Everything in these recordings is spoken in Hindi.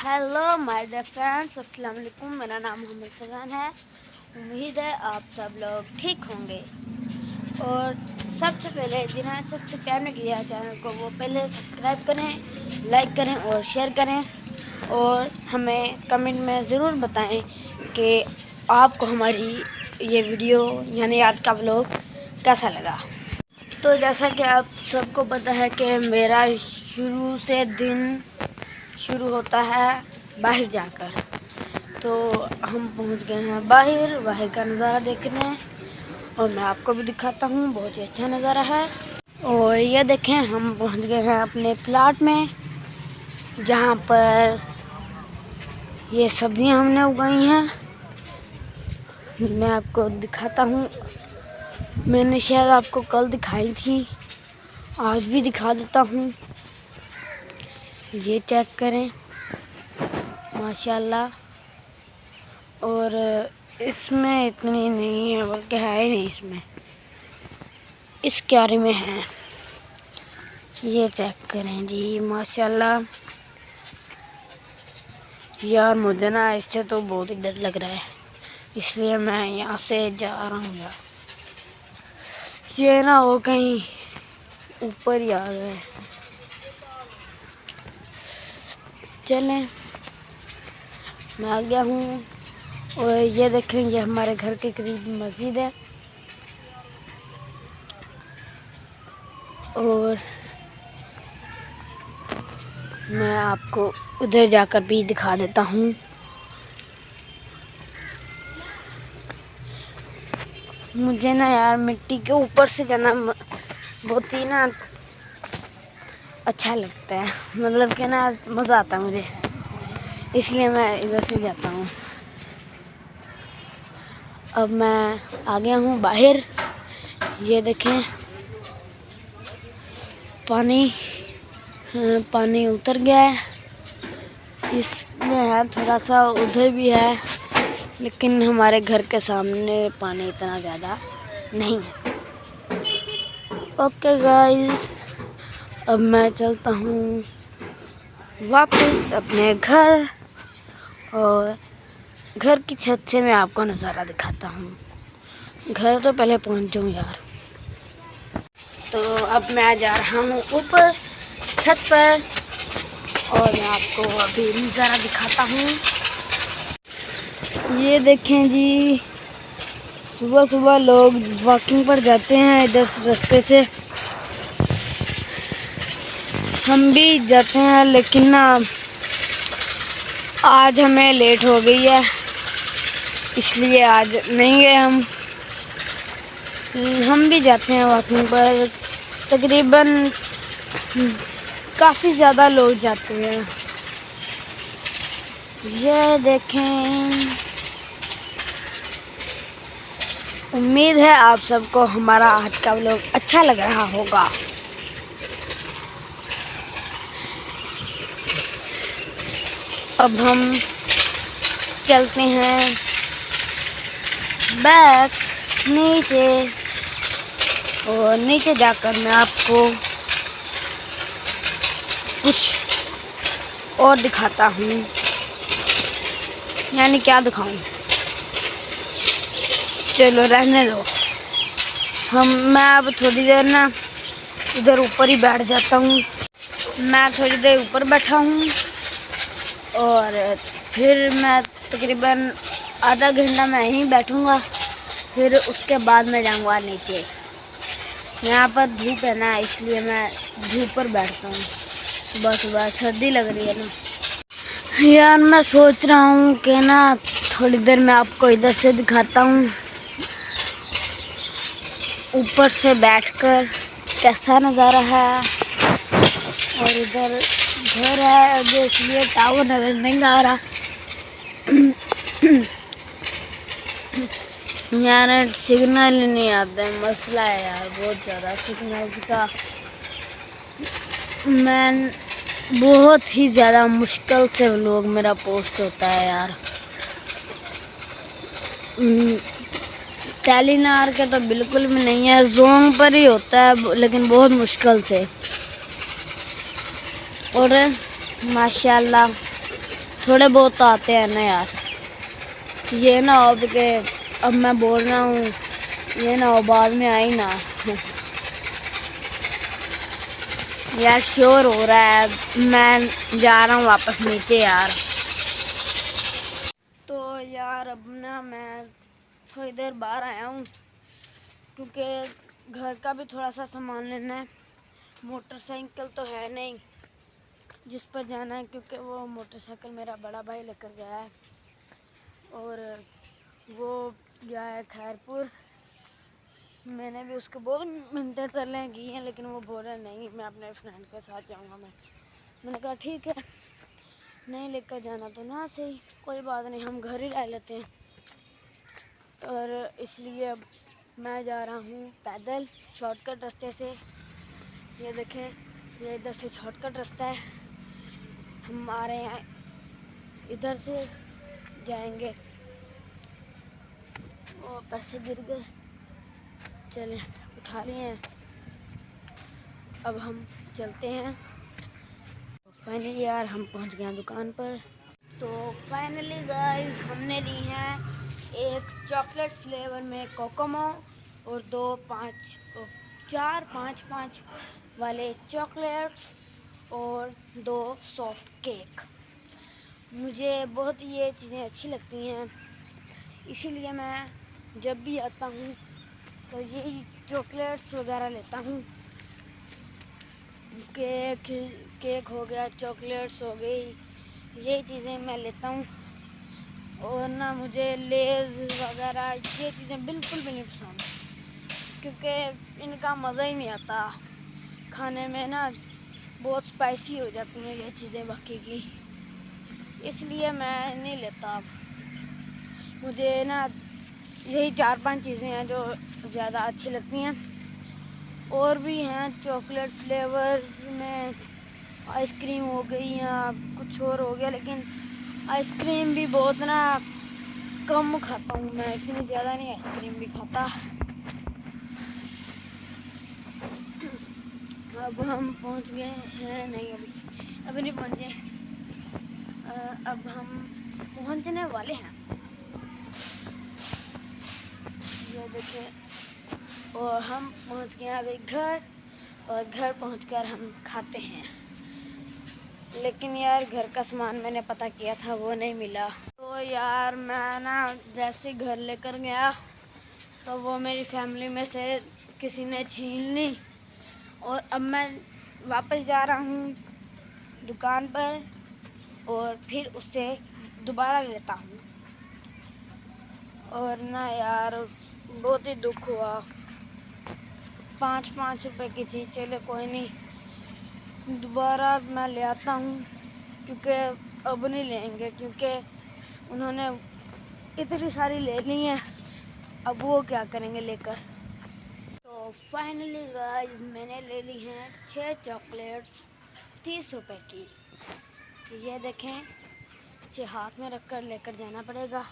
हेलो माय डियर फ्रेंड्स, अस्सलाम वालेकुम। मेरा नाम मोहम्मद फैज़ान है। उम्मीद है आप सब लोग ठीक होंगे। और सबसे पहले जिन्होंने सब्सक्राइब नहीं किया चैनल को वो पहले सब्सक्राइब करें, लाइक करें और शेयर करें। और हमें कमेंट में ज़रूर बताएं कि आपको हमारी ये वीडियो यानी आज का व्लॉग कैसा लगा। तो जैसा कि आप सबको पता है कि मेरा शुरू से दिन शुरू होता है बाहर जाकर। तो हम पहुंच गए हैं बाहर का नज़ारा देखने, और मैं आपको भी दिखाता हूँ। बहुत ही अच्छा नज़ारा है। और ये देखें, हम पहुंच गए हैं अपने प्लाट में जहाँ पर ये सब्जियां हमने उगाई हैं। मैं आपको दिखाता हूँ। मैंने शायद आपको कल दिखाई थी, आज भी दिखा देता हूँ। ये चेक करें, माशाल्लाह। और इसमें इतनी नहीं है, बल्कि है ही नहीं, इसमें इस क्यारी में है। ये चेक करें जी, माशाल्लाह। यार मुझे ना इससे तो बहुत ही डर लग रहा है, इसलिए मैं यहाँ से जा रहा हूँ यार। ये ना हो कहीं ऊपर ही आ गए। चलें, मैं आ गया हूँ। और ये देखें, ये हमारे घर के करीब मस्जिद है। और मैं आपको उधर जाकर भी दिखा देता हूँ। मुझे ना यार मिट्टी के ऊपर से जाना बहुत ही ना अच्छा लगता है, मतलब कि ना मज़ा आता है मुझे, इसलिए मैं इधर से जाता हूँ। अब मैं आ गया हूँ बाहर। ये देखें, पानी उतर गया है। इसमें है थोड़ा सा, उधर भी है, लेकिन हमारे घर के सामने पानी इतना ज़्यादा नहीं है। ओके गाइस, अब मैं चलता हूँ वापस अपने घर, और घर की छत से मैं आपको नज़ारा दिखाता हूँ। घर तो पहले पहुँच जाऊँ यार। तो अब मैं जा रहा हूँ ऊपर छत पर, और मैं आपको अभी नज़ारा दिखाता हूँ। ये देखें जी, सुबह सुबह लोग वॉकिंग पर जाते हैं इधर रास्ते से। हम भी जाते हैं, लेकिन ना आज हमें लेट हो गई है, इसलिए आज नहीं गए हम भी जाते हैं वॉकिंग पर। तकरीबन काफ़ी ज़्यादा लोग जाते हैं। ये देखें, उम्मीद है आप सबको हमारा आज का व्लॉग अच्छा लग रहा होगा। अब हम चलते हैं बैक नीचे, और नीचे जाकर मैं आपको कुछ और दिखाता हूँ। यानी क्या दिखाऊं, चलो रहने दो। मैं अब थोड़ी देर ना इधर ऊपर ही बैठ जाता हूँ। मैं थोड़ी देर ऊपर बैठा हूँ, और फिर मैं तकरीबन आधा घंटा मैं यहीं बैठूँगा। फिर उसके बाद मैं जाऊँगा नीचे। यहाँ पर धूप है ना, इसलिए मैं धूप पर बैठता हूँ। सुबह सुबह सर्दी लग रही है ना यार। मैं सोच रहा हूँ कि ना थोड़ी देर मैं आपको इधर से दिखाता हूँ, ऊपर से बैठकर कैसा नज़ारा है। और इधर घर है, जो इसलिए टावर नजर नहीं आ रहा। यार सिग्नल ही नहीं आता है, मसला है यार बहुत ज़्यादा सिग्नल का। मैं बहुत ही ज़्यादा मुश्किल से लोग मेरा पोस्ट होता है यार। टेलीनार के तो बिल्कुल भी नहीं है, जोंग पर ही होता है, लेकिन बहुत मुश्किल से। और माशाल्लाह थोड़े बहुत तो आते हैं ना यार, ये ना हो कि अब मैं बोल रहा हूँ ये ना हो बाद में आई ना। यार शोर हो रहा है, मैं जा रहा हूँ वापस नीचे यार। तो यार अब ना मैं थोड़ी देर बाहर आया हूँ क्योंकि घर का भी थोड़ा सा सामान लेना है। मोटरसाइकिल तो है नहीं जिस पर जाना है, क्योंकि वो मोटरसाइकिल मेरा बड़ा भाई लेकर गया है और वो गया है खैरपुर। मैंने भी उसको बहुत मिन्नतें तरलें की हैं, लेकिन वो बोल रहा नहीं मैं अपने फ्रेंड के साथ जाऊंगा। मैंने कहा ठीक है, नहीं लेकर जाना तो ना सही, कोई बात नहीं, हम घर ही रह लेते हैं। और इसलिए अब मैं जा रहा हूँ पैदल शॉर्टकट रास्ते से। ये देखें, ये इधर से शॉर्टकट रास्ता है, हम आ रहे हैं इधर से जाएंगे। वो पैसे गिर गए, चलें उठा लिए हैं, अब हम चलते हैं। फाइनली यार हम पहुंच गए हैं दुकान पर। तो फाइनली गाइस हमने ली हैं एक चॉकलेट फ्लेवर में कोकोमो और चार पाँच वाले चॉकलेट्स और 2 सॉफ्ट केक। मुझे बहुत ये चीज़ें अच्छी लगती हैं, इसीलिए मैं जब भी आता हूँ तो यही चॉकलेट्स वगैरह लेता हूँ। केक हो गया, चॉकलेट्स हो गई, ये चीज़ें मैं लेता हूँ। और ना मुझे लेज़ वगैरह ये चीज़ें बिल्कुल भी नहीं पसंद, क्योंकि इनका मज़ा ही नहीं आता खाने में, ना बहुत स्पाइसी हो जाती हैं ये चीज़ें बाकी की, इसलिए मैं नहीं लेता। मुझे ना यही 4-5 चीज़ें हैं जो ज़्यादा अच्छी लगती हैं। और भी हैं चॉकलेट फ्लेवर्स में, आइसक्रीम हो गई या कुछ और हो गया, लेकिन आइसक्रीम भी बहुत ना कम खाता हूँ मैं, इतनी ज़्यादा नहीं आइसक्रीम भी खाता। अब हम पहुँच गए हैं, नहीं अभी नहीं पहुँचे, अब हम पहुँचने वाले हैं, ये देखें। और हम पहुँच गए अभी घर, और घर पहुँचकर हम खाते हैं। लेकिन यार घर का सामान मैंने पता किया था, वो नहीं मिला। तो यार मैं ना जैसे घर लेकर गया तो वो मेरी फैमिली में से किसी ने छीन ली, और अब मैं वापस जा रहा हूँ दुकान पर और फिर उससे दोबारा लेता हूँ। और ना यार बहुत ही दुख हुआ, 5-5 रुपए की थी, चलो कोई नहीं, दोबारा मैं ले आता हूँ, क्योंकि अब नहीं लेंगे, क्योंकि उन्होंने इतनी सारी ले ली हैं, अब वो क्या करेंगे लेकर। तो फाइनली गाइस मैंने ले ली हैं 6 चॉकलेट्स 30 रुपए की। ये देखें, इसे हाथ में रखकर लेकर जाना पड़ेगा,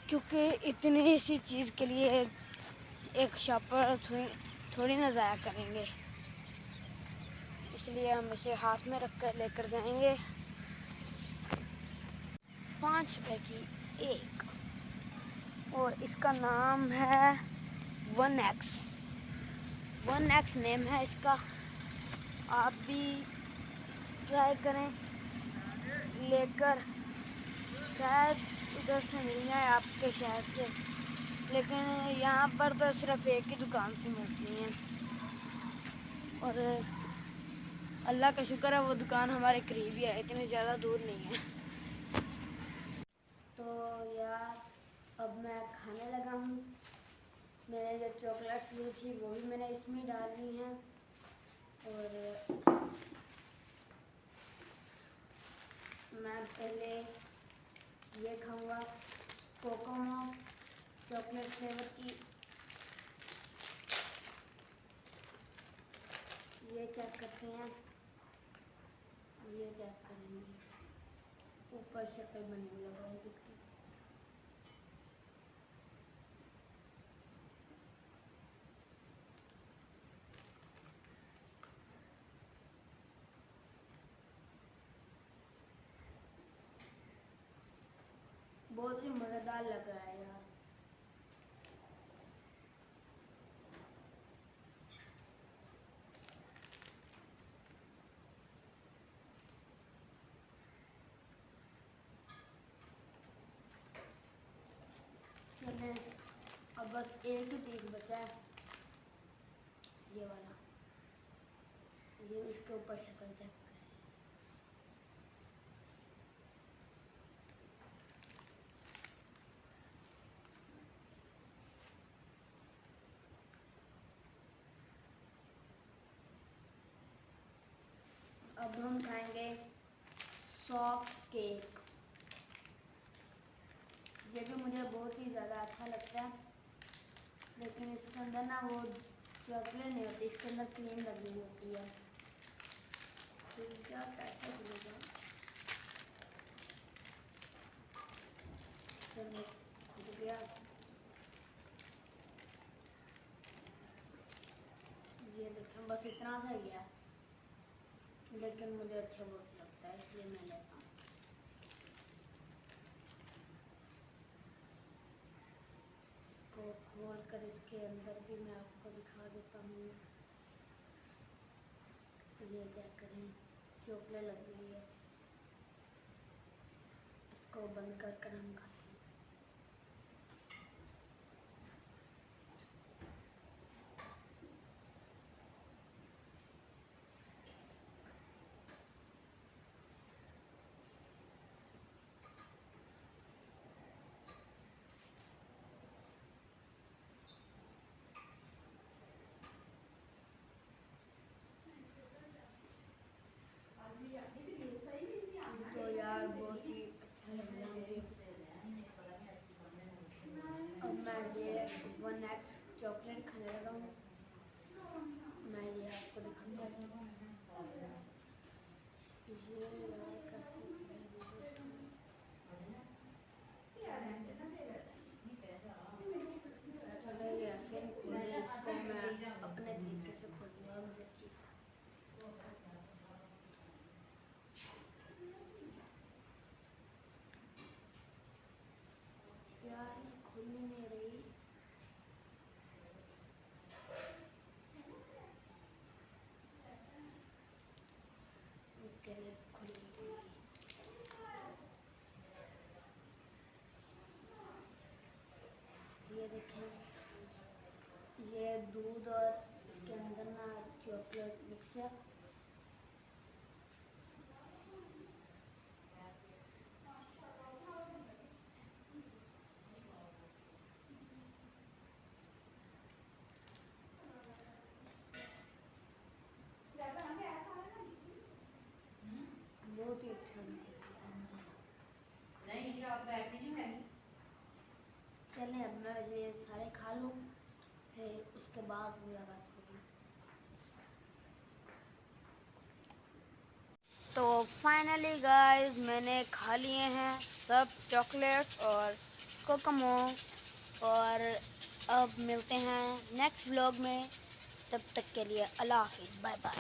क्योंकि इतनी सी चीज़ के लिए एक शॉपर थोड़ी ना ज़ाया करेंगे, इसलिए हम इसे हाथ में रखकर लेकर जाएंगे। 5 रुपए की एक, और इसका नाम है 1X नेम है इसका। आप भी ट्राई करें लेकर, शायद उधर से मिल जाए आपके शहर से, लेकिन यहाँ पर तो सिर्फ एक ही दुकान से मिलती हैं, और अल्लाह का शुक्र है वो दुकान हमारे करीब ही है, इतनी ज़्यादा दूर नहीं है। तो यार अब मैं खाने लगा हूँ। मैंने जो चॉकलेट्स ली थी वो भी मैंने इसमें डाल ली हैं, और मैं पहले ये खाऊंगा कोकोमो चॉकलेट फ्लेवर की। ये चेक करते हैं, ये चेक करेंगे, ऊपर शक्ल बनी हुई है बहुत इसकी। बहुत ही मज़ेदार लग रहा है यार। मैंने अब बस एक ही पीस बचा है, ये वाला। ये इसके ऊपर शक्ल चेक करें। अब हम खाएंगे सॉफ्ट केक। ये भी मुझे बहुत ही ज़्यादा अच्छा लगता है, लेकिन इसके अंदर ना वो चॉकलेट नहीं होती, इसके अंदर क्रीम लगी होती है। तो क्या पैसा मिलेगा? चलो खुल गया। ये देखें, बस इतना सा ही है, लेकिन मुझे अच्छा बहुत लगता है, इसलिए मैं लेता हूँ। इसको खोल कर इसके अंदर भी मैं आपको दिखा देता हूँ। ये चेक करें, चॉकलेट लग गई है। इसको बंद कर हम खाते हैं। तो यार बहुत ही अच्छा लग रहा है मुझे। अब मैं ये 1X चॉकलेट खाने लगा हूँ। मैं ये आपको दिखाता हूँ। ये यार चलो ये ऐसे नहीं खोल रही, इसको मैं अपने तरीके से खोलूँगा। मुझे यार ये खुल ही नहीं रही। चलिए खुल गई। ये देखें, ये दूध और इसके अंदर ना चॉकलेट मिक्स है। बहुत ही अच्छा लगता है मुझे। चलें अब मैं ये सारे खा लूँ, फिर उसके बाद मुलाकात होगी। तो फाइनली गाइस मैंने खा लिए हैं सब चॉकलेट और कोकोमो, और अब मिलते हैं नेक्स्ट व्लॉग में। तब तक के लिए अल्लाह हाफिज़, बाय बाय।